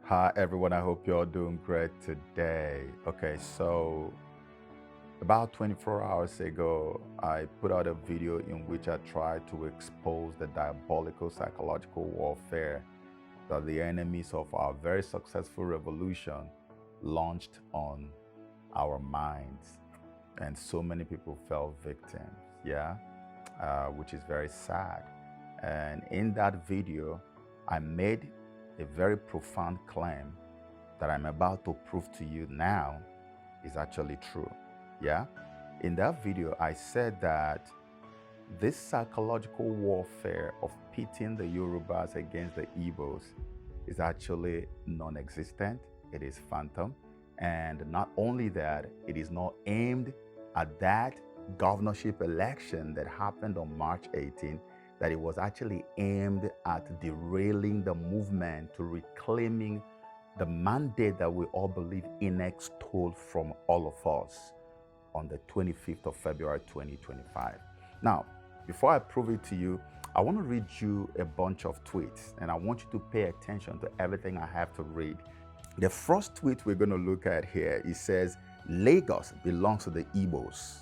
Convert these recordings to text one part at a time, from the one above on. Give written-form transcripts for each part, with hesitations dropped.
Hi everyone, I hope you're doing great today. Okay, so about 24 hours ago, I put out a video in which I tried to expose the diabolical psychological warfare that the enemies of our very successful revolution launched on our minds. And so many people fell victims, which is very sad. And in that video, I made a very profound claim that I'm about to prove to you now is actually true. Yeah? In that video, I said that this psychological warfare of pitting the Yorubas against the Igbos is actually non existent, it is phantom. And not only that, it is not aimed at that governorship election that happened on March 18th, that it was actually aimed at derailing the movement to reclaiming the mandate that we all believe INEC stole from all of us on the 25th of February 2025. Now, before I prove it to you, I want to read you a bunch of tweets, and I want you to pay attention to everything I have to read. The first tweet we're going to look at here, it says, Lagos belongs to the Igbos.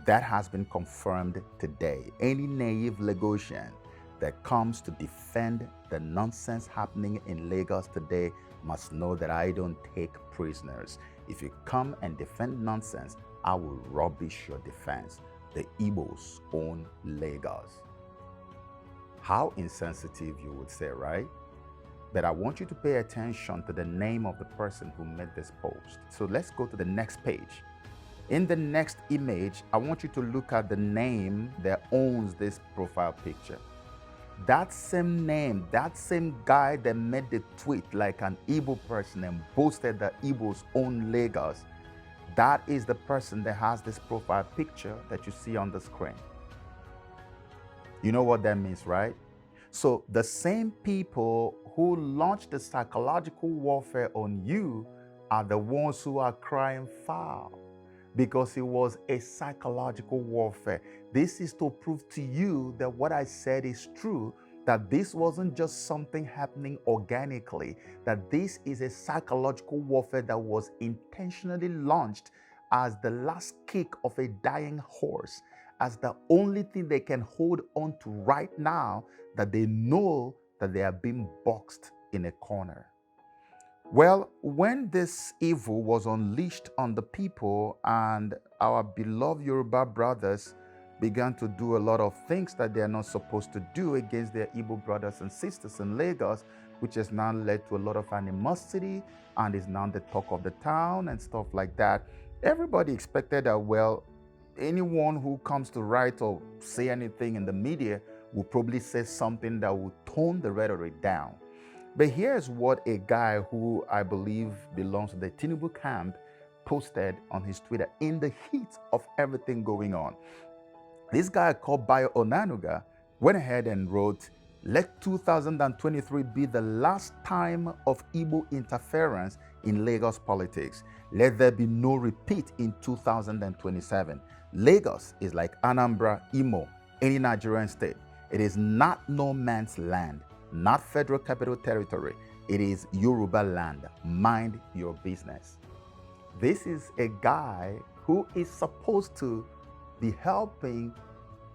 That has been confirmed today. Any naive Lagosian that comes to defend the nonsense happening in Lagos today must know that I don't take prisoners. If you come and defend nonsense, I will rubbish your defense. The Igbos own Lagos. How insensitive, you would say, right? But I want you to pay attention to the name of the person who made this post. So let's go to the next page. In the next image, I want you to look at the name that owns this profile picture. That same name, that same guy that made the tweet like an Igbo person and boasted that Igbos own Lagos, that is the person that has this profile picture that you see on the screen. You know what that means, right? So the same people who launched the psychological warfare on you are the ones who are crying foul, because it was a psychological warfare. This is to prove to you that what I said is true, that this wasn't just something happening organically, that this is a psychological warfare that was intentionally launched as the last kick of a dying horse, as the only thing they can hold on to right now, that they know that they are being boxed in a corner. Well, when this evil was unleashed on the people and our beloved Yoruba brothers began to do a lot of things that they are not supposed to do against their Igbo brothers and sisters in Lagos, which has now led to a lot of animosity and is now the talk of the town and stuff like that, everybody expected that, well, anyone who comes to write or say anything in the media will probably say something that will tone the rhetoric down. But here's what a guy who I believe belongs to the Tinubu camp posted on his Twitter in the heat of everything going on. This guy called Bayo Onanuga went ahead and wrote, "Let 2023 be the last time of Igbo interference in Lagos politics. Let there be no repeat in 2027. Lagos is like Anambra, Imo, any Nigerian state. It is not no man's land, not Federal Capital Territory. It is Yoruba land. Mind your business." This is a guy who is supposed to be helping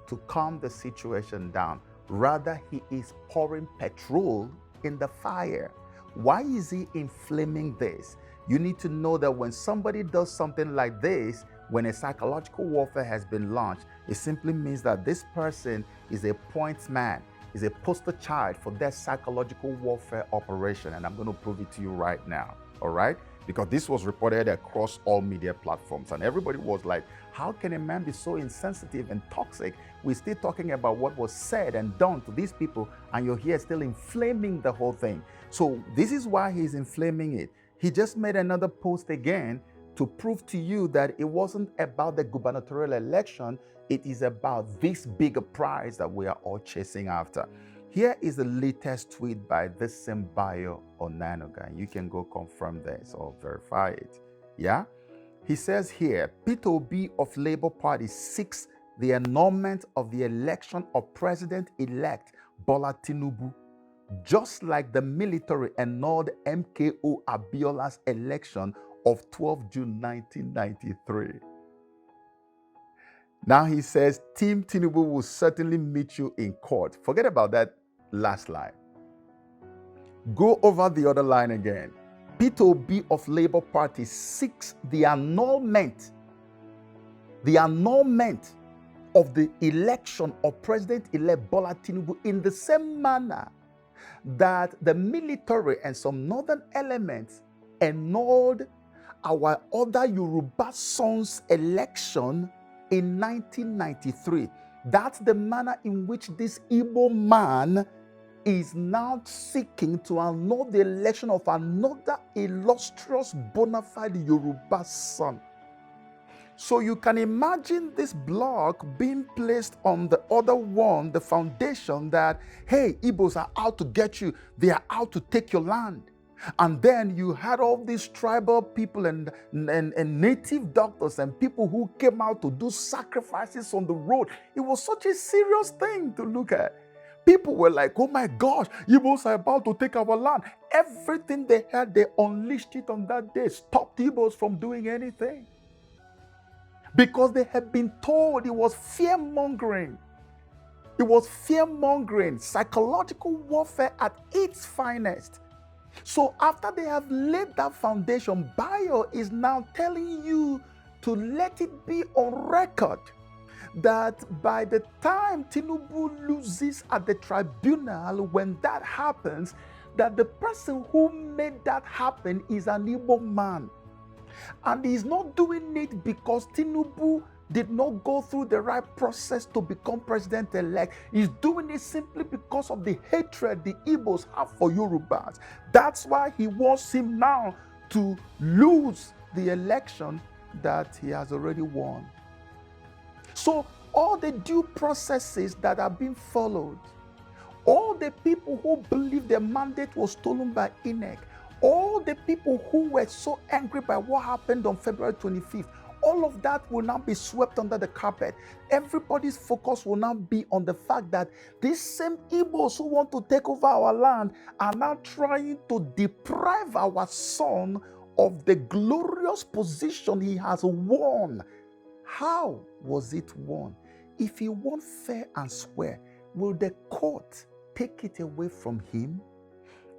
to calm the situation down. Rather, he is pouring petrol in the fire. Why is he inflaming this? You need to know that when somebody does something like this, when a psychological warfare has been launched, it simply means that this person is a point man, is a poster child for their psychological warfare operation. And I'm going to prove it to you right now, all right? Because this was reported across all media platforms. And everybody was like, how can a man be so insensitive and toxic? We're still talking about what was said and done to these people, and you're here still inflaming the whole thing. So this is why he's inflaming it. He just made another post again to prove to you that it wasn't about the gubernatorial election, it is about this bigger prize that we are all chasing after. Here is the latest tweet by this same Bayo Onanuga. You can go confirm this or verify it. Yeah? He says here, Peter Obi of Labour Party seeks the annulment of the election of President-elect Bola Tinubu just like the military annulled MKO Abiola's election of 12 June 1993. Now he says, Team Tinubu will certainly meet you in court. Forget about that last line. Go over the other line again. Peter Obi of Labour Party seeks the annulment of the election of President-elect Bola Tinubu in the same manner that the military and some northern elements annulled our other Yoruba sons' election in 1993. That's the manner in which this Igbo man is now seeking to annul the election of another illustrious bona fide Yoruba son. So you can imagine this block being placed on the other one, the foundation that, hey, Igbos are out to get you. They are out to take your land. And then you had all these tribal people and native doctors and people who came out to do sacrifices on the road. It was such a serious thing to look at. People were like, oh my gosh, Igbos are about to take our land. Everything they had, they unleashed it on that day, stopped Igbos from doing anything. Because they had been told it was fear-mongering. It was fear-mongering, psychological warfare at its finest. So after they have laid that foundation, Bayo is now telling you to let it be on record that by the time Tinubu loses at the tribunal, when that happens, that the person who made that happen is an Igbo man. And he's not doing it because Tinubu did not go through the right process to become president-elect. He's doing it simply because of the hatred the Igbos have for Yorubas. That's why he wants him now to lose the election that he has already won. So all the due processes that are being followed, all the people who believe their mandate was stolen by INEC, all the people who were so angry by what happened on February 25th, all of that will now be swept under the carpet. Everybody's focus will now be on the fact that these same Igbos who want to take over our land are now trying to deprive our son of the glorious position he has won. How was it won? If he won fair and square, will the court take it away from him?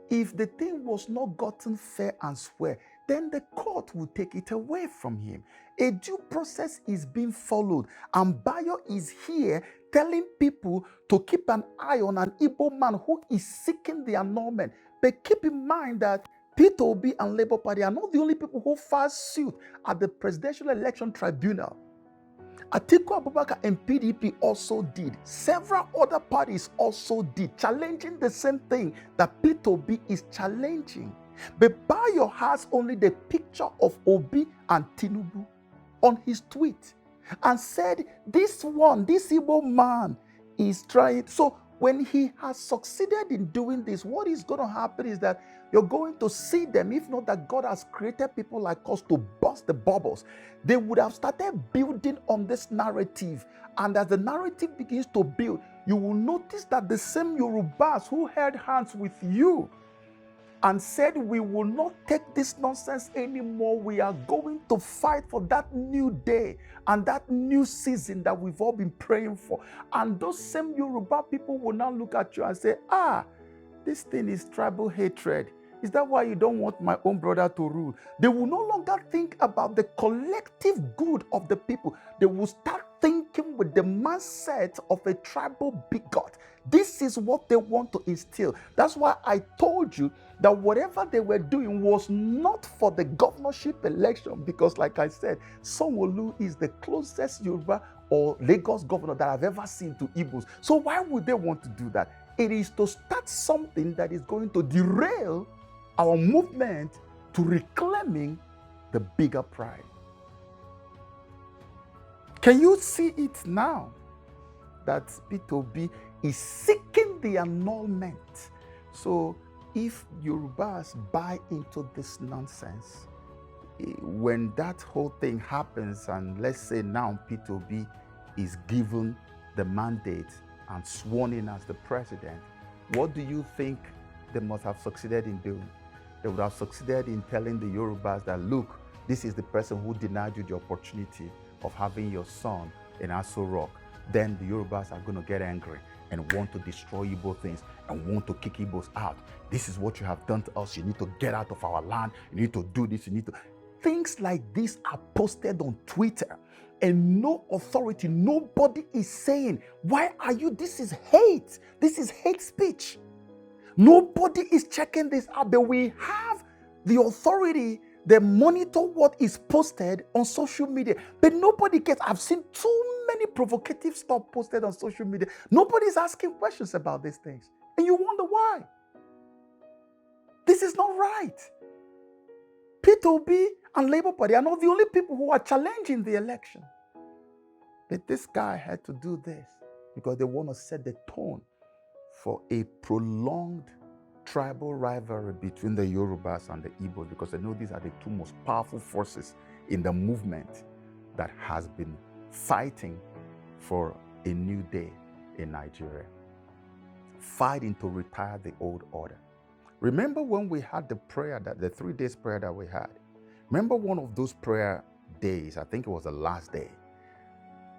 If the thing was not gotten fair and square, then the court will take it away from him. A due process is being followed, and Bayo is here telling people to keep an eye on an Igbo man who is seeking the annulment. But keep in mind that Peter Obi and Labour Party are not the only people who filed suit at the Presidential Election Tribunal. Atiku Abubakar and PDP also did. Several other parties also did, challenging the same thing that Peter Obi is challenging. But Bayo has only the picture of Obi and Tinubu on his tweet and said, this Igbo man is trying. So when he has succeeded in doing this, what is going to happen is that you're going to see them, if not that God has created people like us to burst the bubbles. They would have started building on this narrative. And as the narrative begins to build, you will notice that the same Yorubas who held hands with you and said, we will not take this nonsense anymore. We are going to fight for that new day and that new season that we've all been praying for. And those same Yoruba people will now look at you and say, this thing is tribal hatred. Is that why you don't want my own brother to rule? They will no longer think about the collective good of the people. They will start thinking with the mindset of a tribal bigot. This is what they want to instill. That's why I told you that whatever they were doing was not for the governorship election, because like I said, Sanwo-Olu is the closest Yoruba or Lagos governor that I've ever seen to Igbos. So why would they want to do that? It is to start something that is going to derail our movement to reclaiming the bigger pride. Can you see it now that Peter Obi is seeking the annulment? So if Yorubas buy into this nonsense, when that whole thing happens, and let's say now Peter Obi is given the mandate and sworn in as the president, what do you think they must have succeeded in doing? They would have succeeded in telling the Yorubas that, look, this is the person who denied you the opportunity of having your son in Aso Rock. Then the Yorubas are going to get angry and want to destroy Igbo things and want to kick Igbos out. This is what you have done to us. You need to get out of our land. You need to do this. You need to. Things like this are posted on Twitter, and no authority, nobody is saying, why are you? This is hate. This is hate speech. Nobody is checking this out, but we have the authority that monitor what is posted on social media. But nobody gets, I've seen too many provocative stuff posted on social media. Nobody's asking questions about these things. And you wonder why. This is not right. P2B and Labour Party are not the only people who are challenging the election. But this guy had to do this because they want to set the tone for a prolonged tribal rivalry between the Yorubas and the Igbos, because they know these are the two most powerful forces in the movement that has been fighting for a new day in Nigeria, fighting to retire the old order. Remember when we had the prayer, that the 3 days prayer that we had? Remember one of those prayer days, I think it was the last day,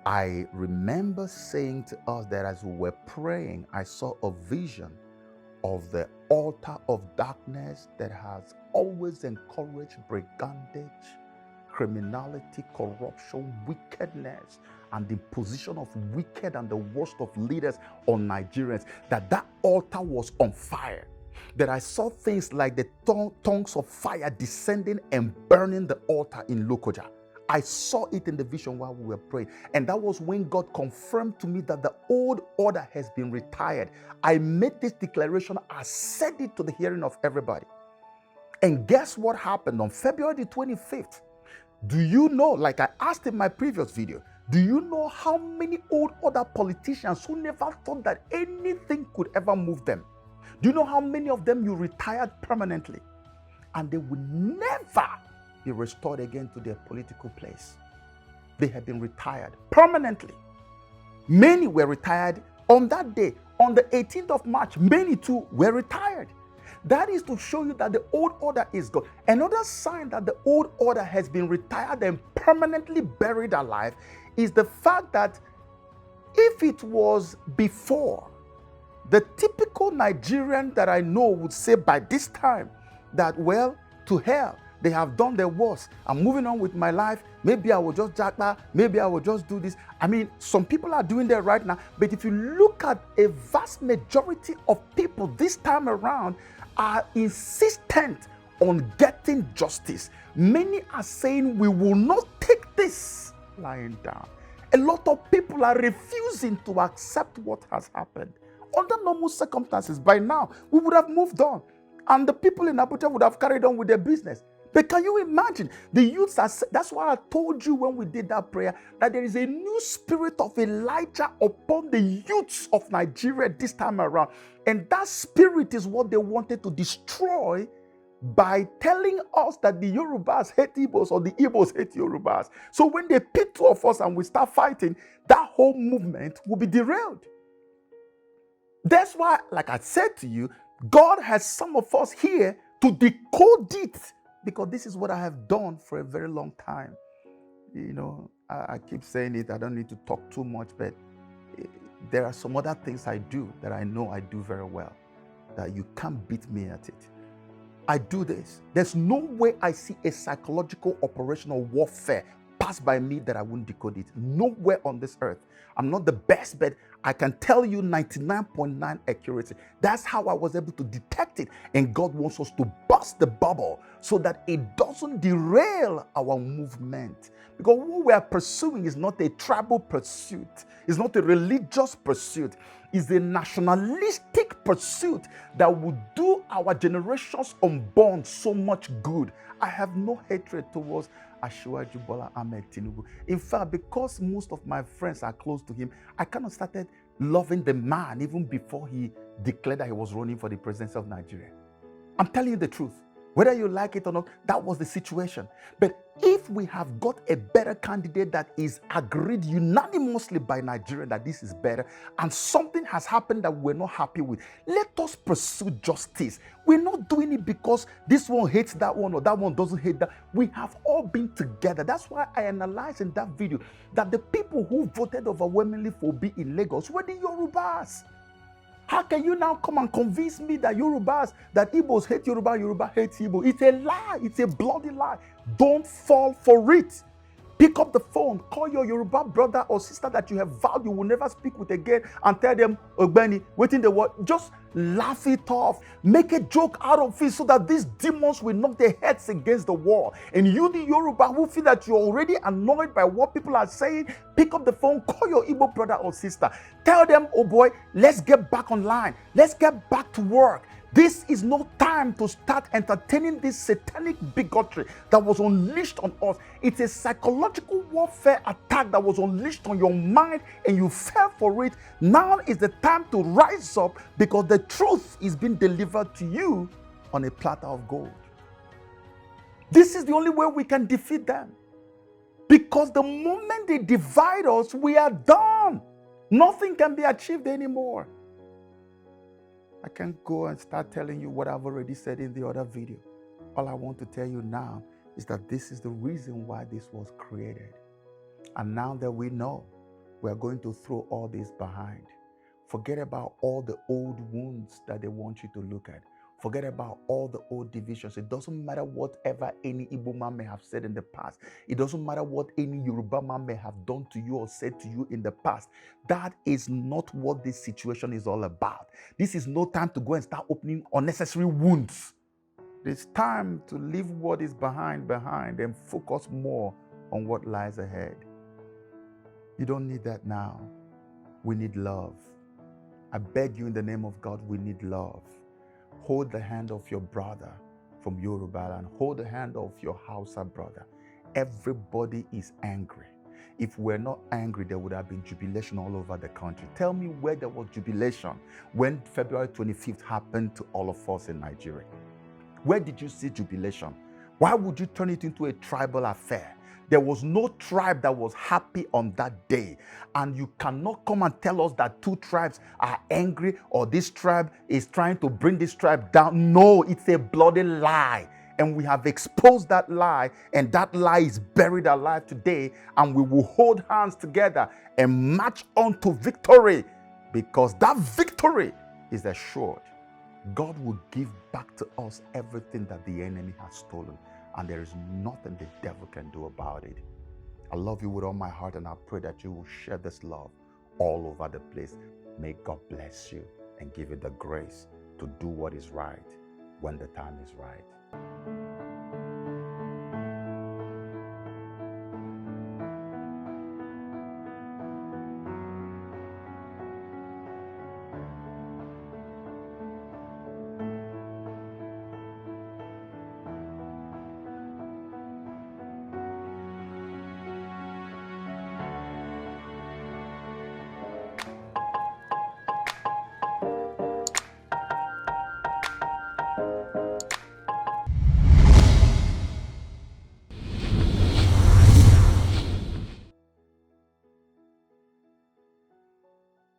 I remember saying to us that as we were praying, I saw a vision of the altar of darkness that has always encouraged brigandage, criminality, corruption, wickedness, and the position of wicked and the worst of leaders on Nigerians, that altar was on fire. That I saw things like the tongues of fire descending and burning the altar in Lokoja. I saw it in the vision while we were praying. And that was when God confirmed to me that the old order has been retired. I made this declaration. I said it to the hearing of everybody. And guess what happened on February the 25th? Do you know, like I asked in my previous video, do you know how many old order politicians who never thought that anything could ever move them? Do you know how many of them you retired permanently? And they would never be restored again to their political place. They had been retired permanently. Many were retired on that day. On the 18th of March, many too were retired. That is to show you that the old order is gone. Another sign that the old order has been retired and permanently buried alive is the fact that if it was before, the typical Nigerian that I know would say by this time that, well, to hell, they have done their worst. I'm moving on with my life. Maybe I will just jackpot. Maybe I will just do this. I mean, some people are doing that right now. But if you look at a vast majority of people this time around are insistent on getting justice. Many are saying we will not take this lying down. A lot of people are refusing to accept what has happened. Under normal circumstances, by now, we would have moved on. And the people in Abuja would have carried on with their business. But can you imagine? The youths are, that's why I told you when we did that prayer, that there is a new spirit of Elijah upon the youths of Nigeria this time around. And that spirit is what they wanted to destroy by telling us that the Yorubas hate Igbos or the Igbos hate Yorubas. So when they pit two of us and we start fighting, that whole movement will be derailed. That's why, like I said to you, God has some of us here to decode it, because this is what I have done for a very long time. You know, I keep saying it, I don't need to talk too much, but there are some other things I do that I know I do very well, that you can't beat me at it. I do this. There's no way I see a psychological operational warfare pass by me that I wouldn't decode it. Nowhere on this earth. I'm not the best, but I can tell you 99.9 accuracy. That's how I was able to detect it. And God wants us to bust the bubble so that it doesn't derail our movement. Because what we are pursuing is not a tribal pursuit. It's not a religious pursuit. It's a nationalistic pursuit that will do our generations unborn so much good. I have no hatred towards Asiwaju Bola Ahmed Tinubu. In fact, because most of my friends are close to him, I kind of started loving the man even before he declared that he was running for the presidency of Nigeria. I'm telling you the truth. Whether you like it or not, that was the situation. But if we have got a better candidate that is agreed unanimously by Nigeria that this is better, and something has happened that we're not happy with, let us pursue justice. We're not doing it because this one hates that one or that one doesn't hate that. We have all been together. That's why I analyzed in that video that the people who voted overwhelmingly for Obi in Lagos were the Yorubas. How can you now come and convince me that Yorubas, that Igbos hate Yoruba, Yoruba hates Igbo? It's a lie. It's a bloody lie. Don't fall for it. Pick up the phone, call your Yoruba brother or sister that you have vowed you will never speak with again and tell them, Ogbeni, waiting the word. Just laugh it off. Make a joke out of it so that these demons will knock their heads against the wall. And you, the Yoruba, who feel that you're already annoyed by what people are saying, pick up the phone, call your Igbo brother or sister. Tell them, oh boy, let's get back online. Let's get back to work. This is no time to start entertaining this satanic bigotry that was unleashed on us. It's a psychological warfare attack that was unleashed on your mind and you fell for it. Now is the time to rise up because the truth is being delivered to you on a platter of gold. This is the only way we can defeat them. Because the moment they divide us, we are done. Nothing can be achieved anymore. I can't go and start telling you what I've already said in the other video. All I want to tell you now is that this is the reason why this was created. And now that we know, we are going to throw all this behind. Forget about all the old wounds that they want you to look at. Forget about all the old divisions. It doesn't matter whatever any Igbo man may have said in the past. It doesn't matter what any Yoruba man may have done to you or said to you in the past. That is not what this situation is all about. This is no time to go and start opening unnecessary wounds. It's time to leave what is behind and focus more on what lies ahead. You don't need that now. We need love. I beg you in the name of God, we need love. Hold the hand of your brother from Yoruba and hold the hand of your Hausa brother. Everybody is angry. If we're not angry, there would have been jubilation all over the country. Tell me where there was jubilation when February 25th happened to all of us in Nigeria. Where did you see jubilation? Why would you turn it into a tribal affair? There was no tribe that was happy on that day. And you cannot come and tell us that two tribes are angry or this tribe is trying to bring this tribe down. No, it's a bloody lie. And we have exposed that lie, and that lie is buried alive today. And we will hold hands together and march on to victory, because that victory is assured. God will give back to us everything that the enemy has stolen. And there is nothing the devil can do about it. I love you with all my heart, and I pray that you will share this love all over the place. May God bless you and give you the grace to do what is right when the time is right.